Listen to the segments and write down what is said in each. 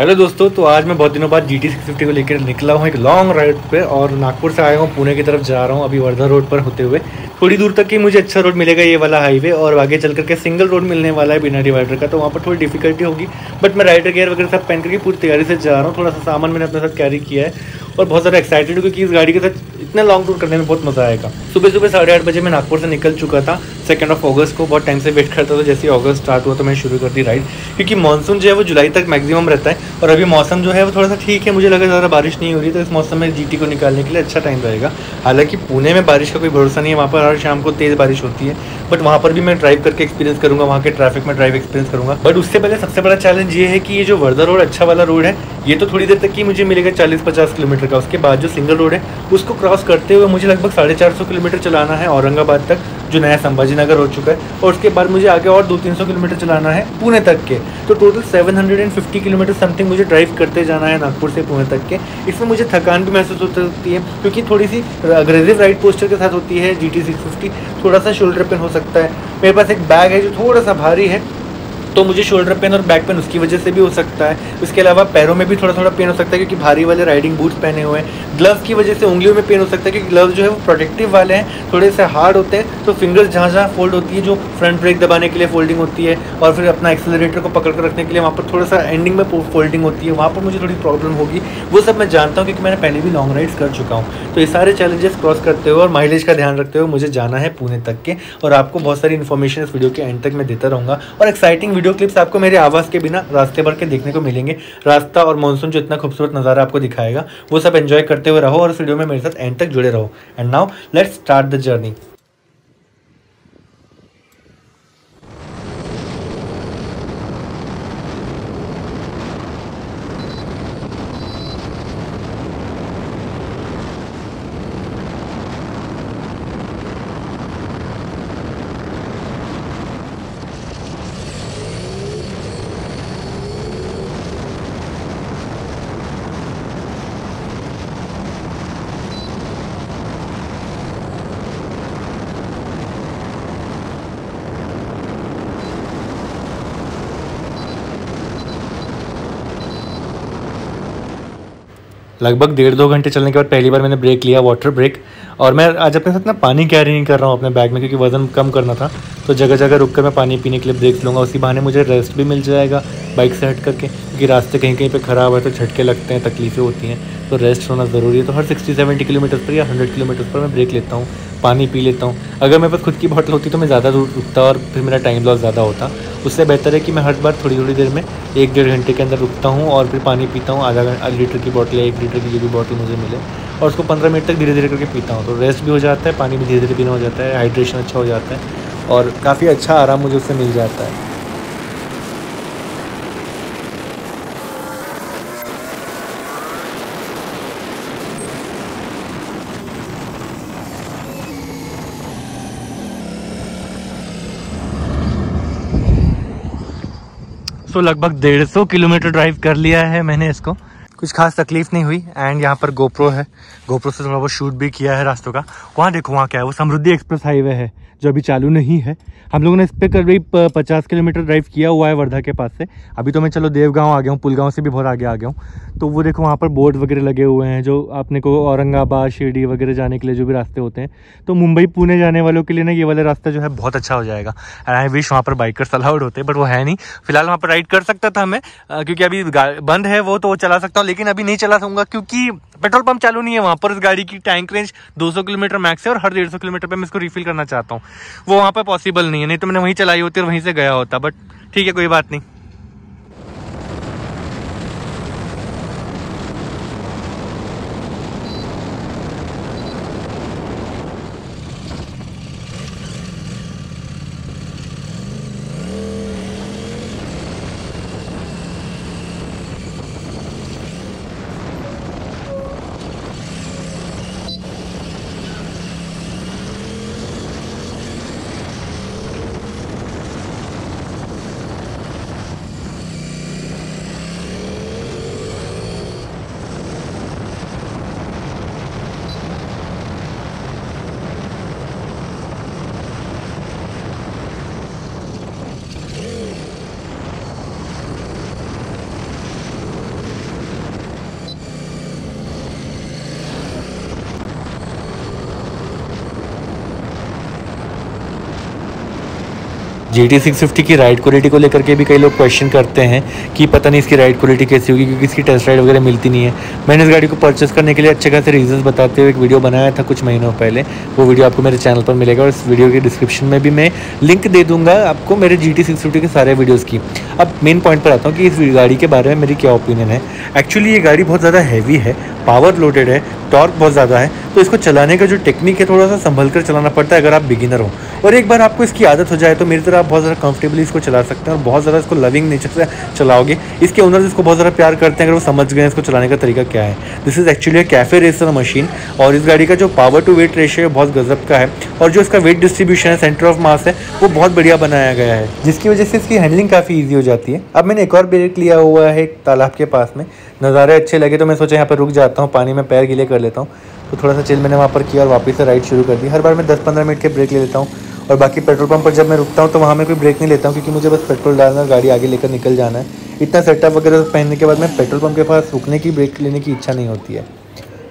Hello दोस्तों, तो आज मैं बहुत दिनों बाद GT 650 को लेकर निकला हूँ एक लॉन्ग राइड पे। और नागपुर से आया हूँ, पुणे की तरफ जा रहा हूँ अभी वर्धा रोड पर होते हुए। थोड़ी दूर तक ही मुझे अच्छा रोड मिलेगा, ये वाला हाईवे, और आगे चल करके सिंगल रोड मिलने वाला है बिना डिवाइडर का, तो वहाँ पर थोड़ी डिफिकल्टी होगी। बट मैं राइडर गियर वगैरह सब पहन करके पूरी तैयारी से जा रहा हूँ। थोड़ा सा सामान मैंने अपने साथ कैरी किया है और बहुत ज़्यादा एक्साइटेड हूँ क्योंकि इस गाड़ी के साथ इतना लॉन्ग टूर करने में बहुत मज़ा आएगा। सुबह सुबह 8:30 बजे मैं नागपुर से निकल चुका था 2 अगस्त को। बहुत टाइम से वेट करता था, जैसे ही अगस्त स्टार्ट हुआ तो मैं शुरू कर दी राइड, क्योंकि मानसून जो है वो जुलाई तक मैक्सिमम रहता है और अभी मौसम जो है वो थोड़ा सा ठीक है। मुझे लगा ज़्यादा बारिश नहीं हो रही, तो इस मौसम में GT को निकालने के लिए अच्छा टाइम रहेगा। हालांकि पुणे में बारिश का कोई भरोसा नहीं है, वहाँ पर हर शाम को तेज़ बारिश होती है, बट वहाँ पर भी मैं ड्राइव करके एक्सपीरियंस करूँगा, वहाँ के ट्रैफिक में ड्राइव एक्सपीरियंस करूँगा। बट उससे पहले सबसे बड़ा चैलेंज ये है कि ये जो वर्धा रोड अच्छा वाला रोड है, ये तो थोड़ी देर तक ही मुझे मिलेगा 40-50 किलोमीटर का। उसके बाद जो सिंगल रोड है उसको क्रॉस करते हुए मुझे लगभग 450 किलोमीटर चलाना है औरंगाबाद तक, जो नया संभाजी नगर हो चुका है, और उसके बाद मुझे आगे और 200-300 किलोमीटर चलाना है पुणे तक के। तो टोटल 750 किलोमीटर समथिंग मुझे ड्राइव करते जाना है नागपुर से पुणे तक के। इसमें मुझे थकान भी महसूस होती है क्योंकि थोड़ी सी अग्रेसिव राइड पोस्टर के साथ होती है GT 650। थोड़ा सा शोल्डर पेन हो सकता है। मेरे पास एक बैग है जो थोड़ा सा भारी है, तो मुझे शोल्डर पेन और बैक पेन उसकी वजह से भी हो सकता है। उसके अलावा पैरों में भी थोड़ा थोड़ा पेन हो सकता है क्योंकि भारी वाले राइडिंग बूट्स पहने हुए हैं। ग्लव्स की वजह से उंगलियों में पेन हो सकता है क्योंकि ग्लव्स जो है वो प्रोटेक्टिव वाले हैं, थोड़े से हार्ड होते हैं, तो फिंगर्स जहाँ जहाँ फोल्ड होती है, जो फ्रंट ब्रेक दबाने के लिए फोल्डिंग होती है और फिर अपना एक्सेलरेटर को पकड़ कर रखने के लिए वहाँ पर थोड़ा सा एंडिंग में फोल्डिंग होती है, वहाँ पर मुझे थोड़ी प्रॉब्लम होगी। वो सब मैं जानता हूँ क्योंकि मैंने पहले भी लॉन्ग राइड्स कर चुका हूँ। तो ये सारे चैलेंजेस क्रॉस करते हुए और माइलेज का ध्यान रखते हुए मुझे जाना है पुणे तक के, और आपको बहुत सारी इन्फॉर्मेशन इस वीडियो के एंड तक मैं देता रहूँगा। और एक्साइटिंग वीडियो क्लिप्स आपको मेरे आवाज़ के बिना रास्ते भर के देखने को मिलेंगे। रास्ता और मानसून जो इतना खूबसूरत नज़ारा आपको दिखाएगा, वो सब एंजॉय करते हुए रहो और इस वीडियो में मेरे साथ एंड तक जुड़े रहो। And now let's start the journey. लगभग 1.5-2 घंटे चलने के बाद पहली बार मैंने ब्रेक लिया, वाटर ब्रेक। और मैं आज अपने साथ ना पानी कैरी नहीं कर रहा हूँ अपने बैग में, क्योंकि वज़न कम करना था। तो जगह जगह रुक कर मैं पानी पीने के लिए ब्रेक लूँगा, उसी बहाने मुझे रेस्ट भी मिल जाएगा बाइक से हट करके, क्योंकि रास्ते कहीं कहीं पे ख़राब है तो झटके लगते हैं, तकलीफ़ें होती हैं, तो रेस्ट होना ज़रूरी है। तो हर 60-70 किलोमीटर पर या 100 किलोमीटर पर मैं ब्रेक लेता हूँ, पानी पी लेता हूँ। अगर मेरे पास खुद की बॉटल होती तो मैं ज़्यादा दूर रुकता और फिर मेरा टाइम लॉस ज़्यादा होता। उससे बेहतर है कि मैं हर बार थोड़ी थोड़ी देर में 1-1.5 घंटे के अंदर रुकता हूँ और फिर पानी पीता हूँ, आधा लीटर की बॉटल या 1 लीटर की जो भी बॉटल मुझे मिले, और उसको 15 मिनट तक धीरे धीरे करके पीता हूँ। तो रेस्ट भी हो जाता है, पानी भी धीरे धीरे पीना हो जाता है, हाइड्रेशन अच्छा हो जाता है और काफ़ी अच्छा आराम मुझे उससे मिल जाता है। तो लगभग 150 किलोमीटर ड्राइव कर लिया है मैंने इसको, कुछ खास तकलीफ नहीं हुई। एंड यहाँ पर गोप्रो है, गोप्रो से थोड़ा बहुत शूट भी किया है रास्तों का। वहाँ देखो, वहाँ क्या है, वो समृद्धि एक्सप्रेस हाईवे है जो अभी चालू नहीं है। हम लोगों ने इस पर करीब 50 किलोमीटर ड्राइव किया हुआ है वर्धा के पास से। अभी तो मैं चलो देवगांव आ गया हूँ, पुलगांव से भी बहुत आगे आ गया हूँ। तो वो देखो वहाँ पर बोर्ड वगैरह लगे हुए हैं जो आपने को औरंगाबाद शिरडी वगैरह जाने के लिए जो भी रास्ते होते हैं। तो मुंबई पुणे जाने वालों के लिए ना ये वाला रास्ता जो है बहुत अच्छा हो जाएगा। एंड आई विश वहाँ पर बाइकर्स अलाउड होते, बट वो है नहीं। फिलहाल वहाँ पर राइड कर सकता था मैं, क्योंकि अभी बंद है वो, तो वो चला सकता हूँ, लेकिन अभी नहीं चला सकूँगा क्योंकि पेट्रोल पंप चालू नहीं है वहाँ पर। इस गाड़ी की टैंक रेंज 200 किलोमीटर मैक्स है और हर 150 किलोमीटर पे मैं इसको रिफिल करना चाहता हूँ। वो वहाँ पर पॉसिबल नहीं है, नहीं तो मैंने वहीं चलाई होती और वहीं से गया होता। बट ठीक है, कोई बात नहीं। GT650 की राइड क्वालिटी को लेकर के भी कई लोग क्वेश्चन करते हैं कि पता नहीं इसकी राइड क्वालिटी कैसी होगी, क्योंकि इसकी टेस्ट राइड वगैरह मिलती नहीं है। मैंने इस गाड़ी को परचेस करने के लिए अच्छे खासे रीजंस बताते हुए एक वीडियो बनाया था कुछ महीनों पहले। वो वीडियो आपको मेरे चैनल पर मिलेगा और इस वीडियो के डिस्क्रिप्शन में भी मैं लिंक दे दूंगा आपको मेरे GT650 के सारे वीडियोज़ की। अब मेन पॉइंट पर आता हूँ कि इस गाड़ी के बारे में मेरी क्या ओपिनियन है। एक्चुअली ये गाड़ी बहुत ज़्यादा हैवी है, पावर लोडेड है, टॉर्क बहुत ज़्यादा है, तो इसको चलाने का जो टेक्निक है थोड़ा सा संभल कर चलाना पड़ता है अगर आप बिगिनर हो। और एक बार आपको इसकी आदत हो जाए तो मेरी तरह आप बहुत ज़्यादा कंफर्टेबली इसको चला सकते हैं और बहुत ज़्यादा इसको लविंग नेचर से चलाओगे। इसके ओनर्स इसको बहुत ज़्यादा प्यार करते हैं अगर वो समझ गए इसको चलाने का तरीका क्या है। This is actually a cafe racer machine और इस गाड़ी का जो पावर टू वेट रेशियो है बहुत गजब का है और जो इसका वेट डिस्ट्रीब्यूशन है, सेंटर ऑफ मास है, वो बहुत बढ़िया बनाया गया है, जिसकी वजह से इसकी हैंडलिंग काफ़ी ईजी हो जाती है। अब मैंने एक और ब्रेक लिया हुआ है एक तालाब के पास में, नज़ारे अच्छे लगे तो मैं सोचा यहाँ पर रुक जाता हूँ, पानी में पैर गीले कर लेता हूँ। तो थोड़ा सा चिल मैंने वहाँ पर किया और वापस से राइड शुरू कर दी। हर बार मैं 10-15 मिनट के ब्रेक ले लेता हूँ और बाकी पेट्रोल पंप पर जब मैं रुकता हूँ तो वहाँ मैं कोई ब्रेक नहीं लेता हूँ, क्योंकि मुझे बस पेट्रोल डालना और गाड़ी आगे लेकर निकल जाना है। इतना सेटअप वगैरह पहनने के बाद मैं पेट्रोल पंप के पास रुकने की, ब्रेक लेने की इच्छा नहीं होती है।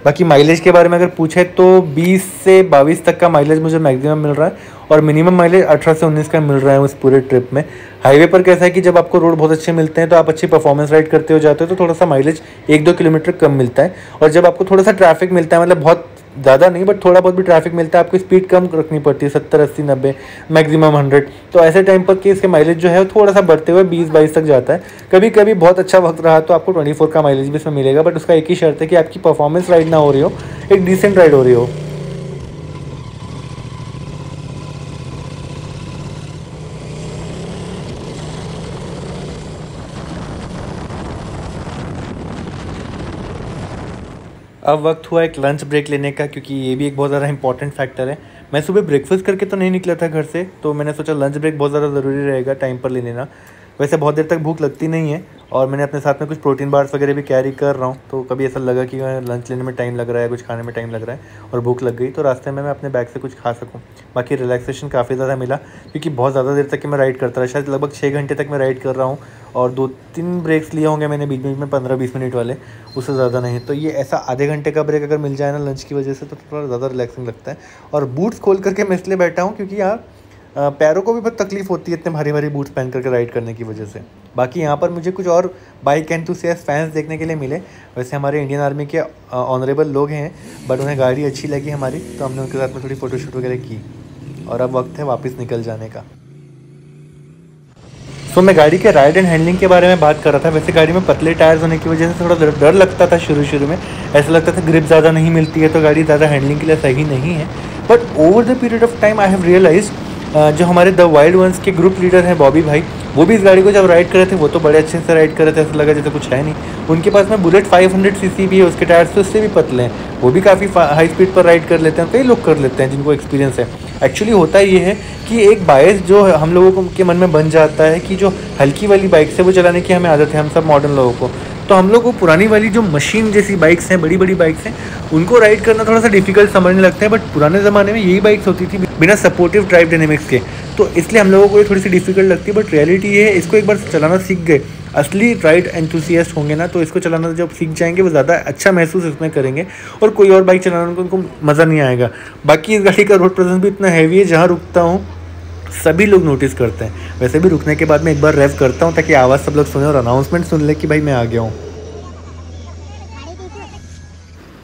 बाकी माइलेज के बारे में अगर पूछे तो 20 से 22 तक का माइलेज मुझे मैक्सिमम मिल रहा है और मिनिमम माइलेज 18 से 19 का मिल रहा है उस पूरे ट्रिप में। हाईवे पर कैसा है कि जब आपको रोड बहुत अच्छे मिलते हैं तो आप अच्छी परफॉर्मेंस राइड करते हो जाते हो तो थोड़ा सा माइलेज 1-2 किलोमीटर कम मिलता है, और जब आपको थोड़ा सा ट्रैफिक मिलता है, मतलब बहुत ज़्यादा नहीं बट थोड़ा बहुत भी ट्रैफिक मिलता है, आपको स्पीड कम रखनी पड़ती है, 70, 80, 90, मैक्सिमम 100। तो ऐसे टाइम पर कि इसके माइलेज जो है थोड़ा सा बढ़ते हुए 20-22 तक जाता है। कभी कभी बहुत अच्छा वक्त रहा तो आपको 24 का माइलेज भी इसमें मिलेगा, बट उसका एक ही शर्त है कि आपकी परफॉर्मेंस राइड ना हो रही हो, एक डिसेंट राइड हो रही हो। अब वक्त हुआ एक लंच ब्रेक लेने का, क्योंकि ये भी एक बहुत ज़्यादा इंपॉर्टेंट फैक्टर है। मैं सुबह ब्रेकफास्ट करके तो नहीं निकला था घर से, तो मैंने सोचा लंच ब्रेक बहुत ज़्यादा ज़रूरी रहेगा टाइम पर ले लेना। वैसे बहुत देर तक भूख लगती नहीं है और मैंने अपने साथ में कुछ प्रोटीन बार्स वगैरह भी कैरी कर रहा हूँ, तो कभी ऐसा लगा कि लंच लेने में टाइम लग रहा है, कुछ खाने में टाइम लग रहा है और भूख लग गई, तो रास्ते में मैं अपने बैग से कुछ खा सकूँ। बाकी रिलैक्सेशन काफ़ी ज़्यादा मिला, क्योंकि बहुत ज़्यादा देर तक मैं राइड करता रहा, शायद लगभग 6 घंटे तक मैं राइड कर रहा हूँ और 2-3 ब्रेक्स लिए होंगे मैंने बीच बीच में, 15-20 मिनट वाले, उससे ज़्यादा नहीं। तो ये ऐसा आधे घंटे का ब्रेक अगर मिल जाए ना लंच की वजह से तो थोड़ा ज़्यादा रिलैक्सिंग लगता है। और बूट्स खोल करके मैं इसलिए बैठा हूँ क्योंकि यार पैरों को भी बहुत तकलीफ होती है इतने भारी भारी बूट्स पहन करके राइड करने की वजह से। बाकी यहाँ पर मुझे कुछ और बाइक एंथुसियास्ट फैंस देखने के लिए मिले। वैसे हमारे इंडियन आर्मी के ऑनरेबल लोग हैं, बट उन्हें गाड़ी अच्छी लगी हमारी, तो हमने उनके साथ में थोड़ी फ़ोटोशूट वगैरह की और अब वक्त है वापस निकल जाने का। तो मैं गाड़ी के राइड एंड हैंडलिंग के बारे में बात कर रहा था। वैसे गाड़ी में पतले टायर्स होने की वजह से थोड़ा डर लगता था शुरू में, ऐसा लगता था ग्रिप ज़्यादा नहीं मिलती है तो गाड़ी ज़्यादा हैंडलिंग के लिए सही नहीं है। But over the period of time I have realise, जो हमारे द वाइल्ड वंस के ग्रुप लीडर हैं बॉबी भाई, वो भी इस गाड़ी को जब राइड कर रहे थे वो तो बड़े अच्छे से राइड कर रहे थे, ऐसा लगा जैसे कुछ है नहीं। उनके पास में बुलेट 500 सीसी भी है, उसके टायर्स तो उससे भी पतले हैं, वो भी काफ़ी हाई स्पीड पर राइड कर लेते हैं, कई लोग कर लेते हैं जिनको एक्सपीरियंस है। एक्चुअली होता ये है कि एक बायस जो हम लोगों के मन में बन जाता है कि जो हल्की वाली बाइक से वो चलाने की हमें आदत है, हम सब मॉडर्न लोगों को, तो हम लोग को पुरानी वाली जो मशीन जैसी बाइक्स हैं, बड़ी बड़ी बाइक्स हैं, उनको राइड करना थोड़ा सा डिफिकल्ट समझने लगता है। बट पुराने ज़माने में यही बाइक्स होती थी बिना सपोर्टिव ड्राइव डायनेमिक्स के, तो इसलिए हम लोगों को ये थोड़ी सी डिफिकल्ट लगती है। बट रियलिटी ये है, इसको एक बार चलाना सीख गए, असली राइड एंथुसियास्ट होंगे ना, तो इसको चलाना जब सीख जाएंगे वो ज़्यादा अच्छा महसूस इसमें करेंगे और कोई और बाइक चलाने को उनको मज़ा नहीं आएगा। बाकी इस गाड़ी का रोड प्रेजेंस भी इतना हैवी है, जहाँ रुकता हूँ सभी लोग नोटिस करते हैं। वैसे भी रुकने के बाद मैं एक बार रेव करता हूँ ताकि आवाज़ सब लोग सुने और अनाउंसमेंट सुन ले कि भाई मैं आ गया हूँ।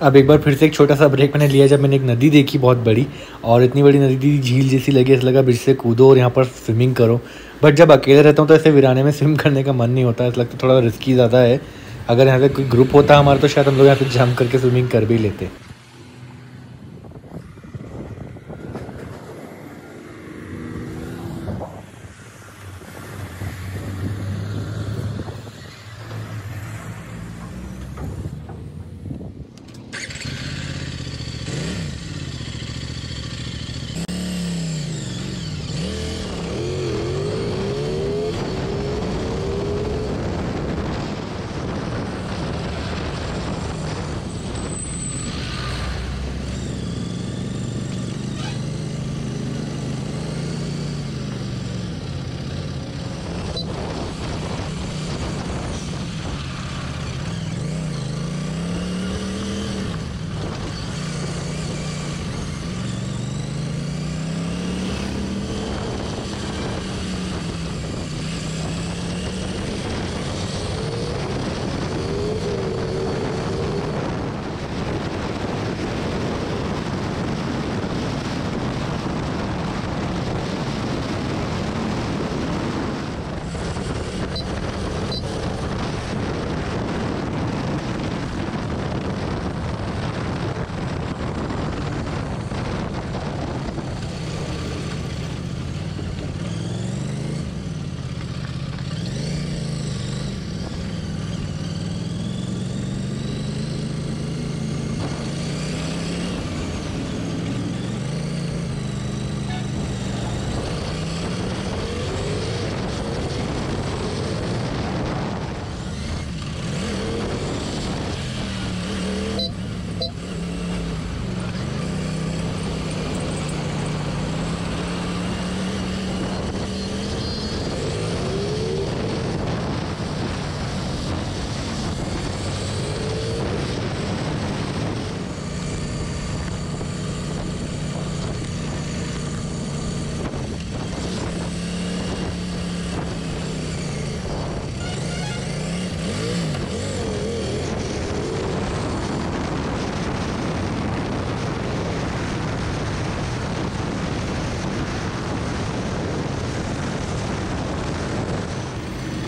अब एक बार फिर से एक छोटा सा ब्रेक मैंने लिया जब मैंने एक नदी देखी बहुत बड़ी, और इतनी बड़ी नदी झील जैसी लगी, ऐसा लगा ब्रिज से कूदो और यहाँ पर स्विमिंग करो। बट जब अकेले रहता हूँ तो ऐसे वीराने में स्विम करने का मन नहीं होता, ऐसा लगता थोड़ा रिस्की ज़्यादा है। अगर यहाँ पे कोई ग्रुप होता हमारा तो शायद हम लोग यहाँ पे जंप करके स्विमिंग कर भी लेते।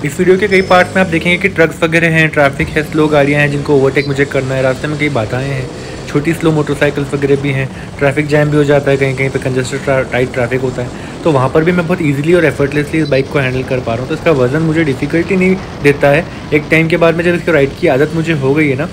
इस वीडियो के कई पार्ट्स में आप देखेंगे कि ट्रक्स वगैरह हैं, ट्रैफिक है, स्लो गाड़ियां हैं जिनको ओवरटेक मुझे करना है, रास्ते में कई बाधाएं हैं, छोटी स्लो मोटरसाइकिल्स वगैरह भी हैं, ट्रैफिक जैम भी हो जाता है, कहीं कहीं पे कंजेस्टेड टाइट ट्रैफिक होता है, तो वहाँ पर भी मैं बहुत ईजिली और एफर्टलेसली इस बाइक को हैंडल कर पा रहा हूँ। तो इसका वजन मुझे डिफ़िकल्टी नहीं देता है। एक टाइम के बाद में जब इसको राइड की आदत मुझे हो गई है ना,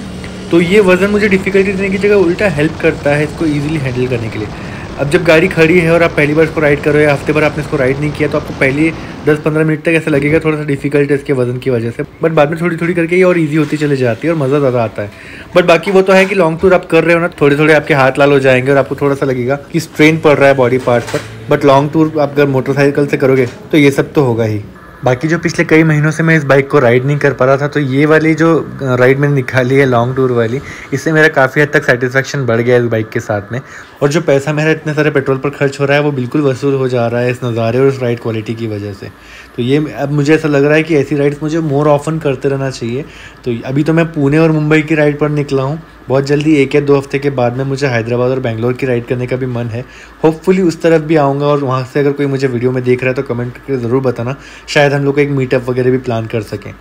तो ये वज़न मुझे डिफ़िकल्टी देने की जगह उल्टा हेल्प करता है इसको ईजिली हैंडल करने के लिए। अब जब गाड़ी खड़ी है और आप पहली बार इसको राइड कर रहे हो या हफ्ते भर आपने इसको राइड नहीं किया, तो आपको पहले 10-15 मिनट तक ऐसा लगेगा थोड़ा सा डिफिकल्ट है इसके वजन की वजह से, बट बाद में थोड़ी थोड़ी करके ये और इजी होती चली जाती है और मज़ा ज़्यादा आता है। बट बाकी वो तो है कि लॉन्ग टूर आप कर रहे हो ना, थोड़े थोड़े आपके हाथ लाल हो जाएंगे और आपको थोड़ा सा लगेगा कि स्ट्रेन पड़ रहा है बॉडी पार्ट्स पर, बट लॉन्ग टूर आप अगर मोटरसाइकिल से करोगे तो ये सब तो होगा ही। बाकी जो पिछले कई महीनों से मैं इस बाइक को राइड नहीं कर पा रहा था, तो ये वाली जो राइड मैंने निकाली है लॉन्ग टूर वाली, इससे मेरा काफ़ी हद तक सेटिस्फेक्शन बढ़ गया है इस बाइक के साथ में। और जो पैसा मेरा इतने सारे पेट्रोल पर खर्च हो रहा है वो बिल्कुल वसूल हो जा रहा है इस नज़ारे और इस राइड क्वालिटी की वजह से। तो ये अब मुझे ऐसा लग रहा है कि ऐसी राइड्स मुझे मोर ऑफन करते रहना चाहिए। तो अभी तो मैं पुणे और मुंबई की राइड पर निकला हूँ, बहुत जल्दी 1 या 2 हफ्ते के बाद में मुझे हैदराबाद और बेंगलोर की राइड करने का भी मन है। होपफुली उस तरफ भी आऊँगा, और वहाँ से अगर कोई मुझे वीडियो में देख रहा है तो कमेंट करके ज़रूर बताना, शायद हम लोग एक मीटअप वगैरह भी प्लान कर सकें।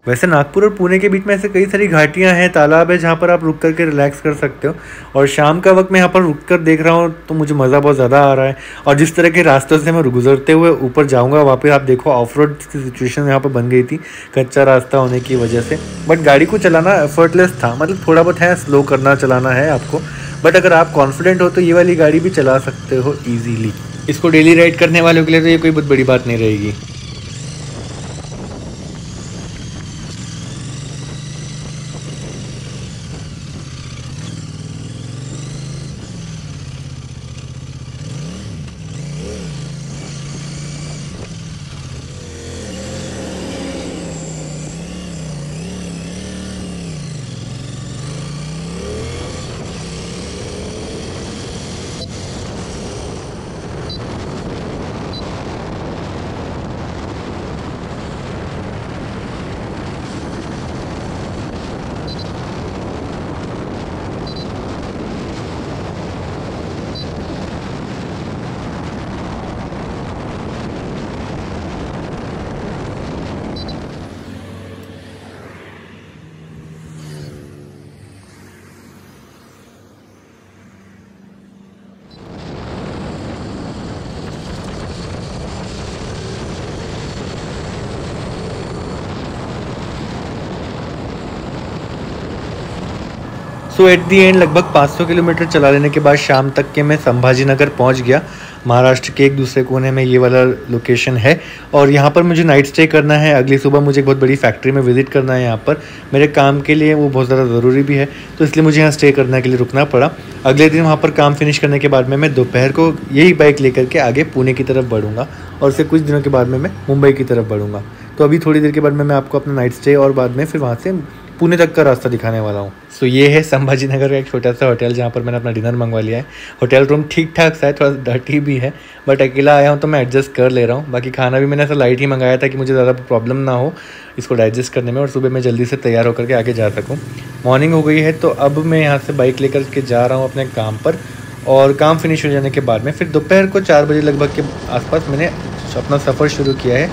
वैसे नागपुर और पुणे के बीच में ऐसे कई सारी घाटियां हैं, तालाब है जहाँ पर आप रुक करके रिलैक्स कर सकते हो, और शाम का वक्त मैं यहाँ पर रुक कर देख रहा हूँ तो मुझे मज़ा बहुत ज़्यादा आ रहा है। और जिस तरह के रास्तों से मैं गुजरते हुए ऊपर जाऊँगा, वहाँ पे आप देखो ऑफ रोड की सिचुएशन यहाँ पर बन गई थी कच्चा रास्ता होने की वजह से, बट गाड़ी को चलाना एफर्टलेस था। मतलब थोड़ा बहुत है, स्लो करना चलाना है आपको, बट अगर आप कॉन्फिडेंट हो तो ये वाली गाड़ी भी चला सकते हो ईजीली। इसको डेली राइड करने वालों के लिए तो ये कोई बहुत बड़ी बात नहीं रहेगी। सो एट दी एंड लगभग 500 किलोमीटर चला लेने के बाद शाम तक के मैं संभाजी नगर पहुँच गया। महाराष्ट्र के एक दूसरे कोने में ये वाला लोकेशन है, और यहाँ पर मुझे नाइट स्टे करना है। अगली सुबह मुझे एक बहुत बड़ी फैक्ट्री में विजिट करना है यहाँ पर मेरे काम के लिए, वो बहुत ज़्यादा ज़रूरी भी है, तो इसलिए मुझे यहाँ स्टे करने के लिए रुकना पड़ा। अगले दिन वहाँ पर काम फिनिश करने के बाद में मैं दोपहर को यही बाइक लेकर के आगे पुणे की तरफ बढ़ूँगा, और उससे कुछ दिनों के बाद में मैं मुंबई की तरफ बढ़ूँगा। तो अभी थोड़ी देर के बाद में मैं आपको अपना नाइट स्टे और बाद में फिर वहाँ से पुणे तक का रास्ता दिखाने वाला हूँ। सो ये है संभाजी नगर का एक छोटा सा होटल जहाँ पर मैंने अपना डिनर मंगवा लिया है। होटल रूम ठीक ठाक सा है, थोड़ा डर्टी भी है, बट अकेला आया हूँ तो मैं एडजस्ट कर ले रहा हूँ। बाकी खाना भी मैंने ऐसा लाइट ही मंगाया था कि मुझे ज़्यादा प्रॉब्लम ना हो इसको डाइजेस्ट करने में, और सुबह मैं जल्दी से तैयार होकर के आगे जा सकूँ। मॉर्निंग हो गई है, तो अब मैं यहाँ से बाइक लेकर के जा रहा हूँ अपने काम पर, और काम फिनिश हो जाने के बाद में फिर दोपहर को 4 बजे लगभग के आसपास मैंने अपना सफ़र शुरू किया है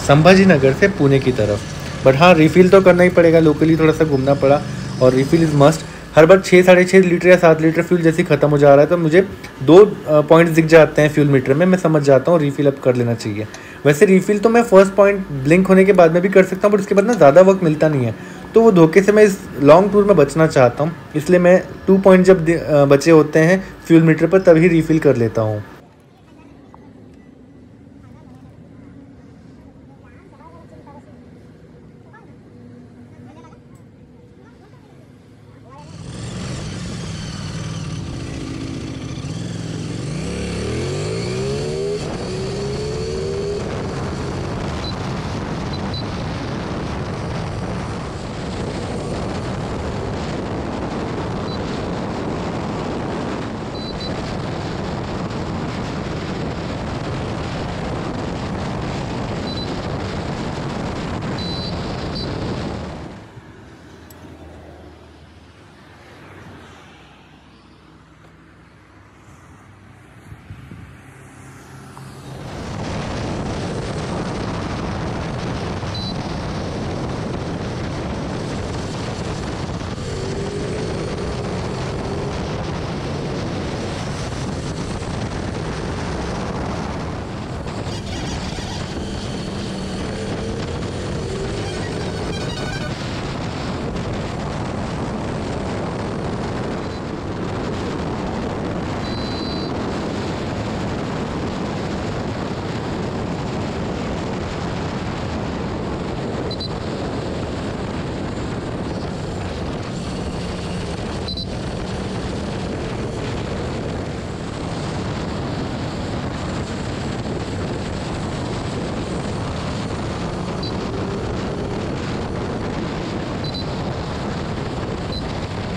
संभाजी नगर से पुणे की तरफ। बट हाँ, रिफ़िल तो करना ही पड़ेगा, लोकली थोड़ा सा घूमना पड़ा, और refill is must. Her bar 6-6.5 litre या 7 लीटर फ्यूल जैसे ख़त्म हो जा रहा है तो मुझे 2 पॉइंट्स दिख जाते हैं फ्यूल मीटर में, मैं समझ जाता हूँ रिफ़िल अब कर लेना चाहिए। वैसे रिफ़िल तो मैं फर्स्ट पॉइंट ब्लिंक होने के बाद में भी कर सकता हूँ, बट उसके बाद ना ज़्यादा वक्त मिलता नहीं है, तो वो धोखे से मैं इस लॉन्ग टूर में बचना चाहता हूँ, इसलिए मैं 2 पॉइंट जब बचे होते हैं फ्यूल मीटर पर तभी रिफ़िल कर लेता हूँ।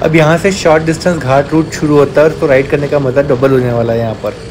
अब यहाँ से शॉर्ट डिस्टेंस घाट रूट शुरू होता है और तो राइड करने का मज़ा डबल होने वाला है यहाँ पर।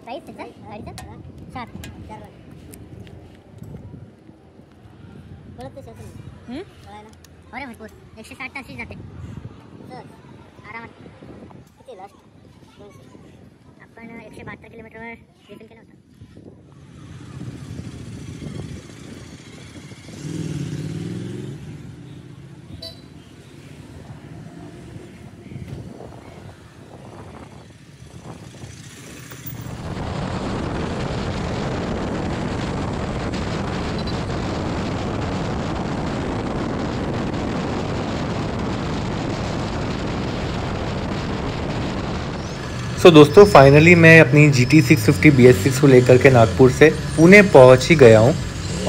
प्राइस कितना? 7 अरे भरपूर 160 तास जाते आरामात. किती लास्ट आपण 172 किलोमीटरवर रिफिल केलं होतं. सो दोस्तों फाइनली मैं अपनी GT 650 BS6 को लेकर के नागपुर से पुणे पहुंच ही गया हूं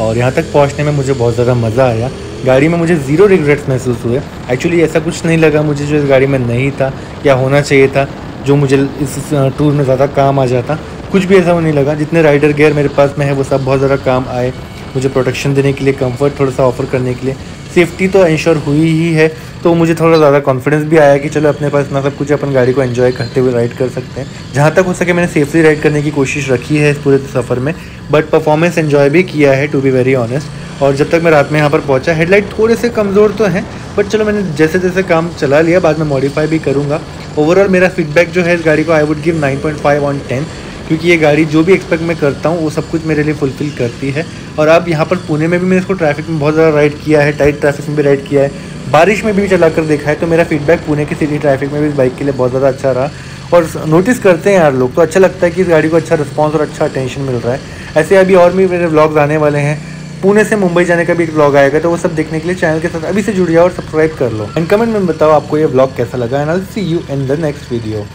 और यहां तक पहुंचने में मुझे बहुत ज़्यादा मज़ा आया. गाड़ी में मुझे ज़ीरो रिग्रेट्स महसूस हुए. एक्चुअली ऐसा कुछ नहीं लगा मुझे जो इस गाड़ी में नहीं था या होना चाहिए था, जो मुझे इस टूर में ज़्यादा काम आ जाता. कुछ भी ऐसा नहीं लगा. जितने राइडर गियर मेरे पास में है वो सब बहुत ज़्यादा काम आए. मुझे प्रोटेक्शन देने के लिए, कंफर्ट थोड़ा सा ऑफर करने के लिए, सेफ्टी तो इंश्योर हुई ही है. तो मुझे थोड़ा ज़्यादा कॉन्फिडेंस भी आया कि चलो अपने पास इतना सब कुछ, अपन गाड़ी को एंजॉय करते हुए राइड कर सकते हैं. जहाँ तक हो सके मैंने सेफली राइड करने की कोशिश रखी है इस पूरे सफ़र में, बट परफॉर्मेंस एंजॉय भी किया है टू बी वेरी ऑनेस्ट. और जब तक मैं रात में यहाँ पर पहुँचा, हेडलाइट थोड़े से कमज़ोर तो हैं, बट चलो मैंने जैसे जैसे काम चला लिया, बाद में मॉडिफाई भी करूँगा. ओवरऑल मेरा फीडबैक जो है इस गाड़ी को आई वुड गिव 9.5 on 10, क्योंकि ये गाड़ी जो भी एक्सपेक्ट मैं करता हूँ वो सब कुछ मेरे लिए फुलफिल करती है. और अब यहाँ पर पुणे में भी मैंने इसको ट्रैफिक में बहुत ज़्यादा राइड किया है, टाइट ट्रैफिक में भी राइड किया है, बारिश में भी चला कर देखा है. तो मेरा फीडबैक पुणे की सिटी ट्रैफिक में भी इस बाइक के लिए बहुत ज़्यादा अच्छा रहा. और नोटिस करते हैं यार लोग, तो अच्छा लगता है कि इस गाड़ी को अच्छा रिस्पॉन्स और अच्छा अटेंशन मिल रहा है. ऐसे अभी और भी मेरे व्लॉग्स आने वाले हैं. पुणे से मुंबई जाने का भी एक व्लॉग आएगा, तो वो सब देखने के लिए चैनल के साथ अभी से जुड़ जाओ और सब्सक्राइब कर लो. एंड कमेंट में बताओ आपको ये व्लॉग कैसा लगा. And I will see you in the next video.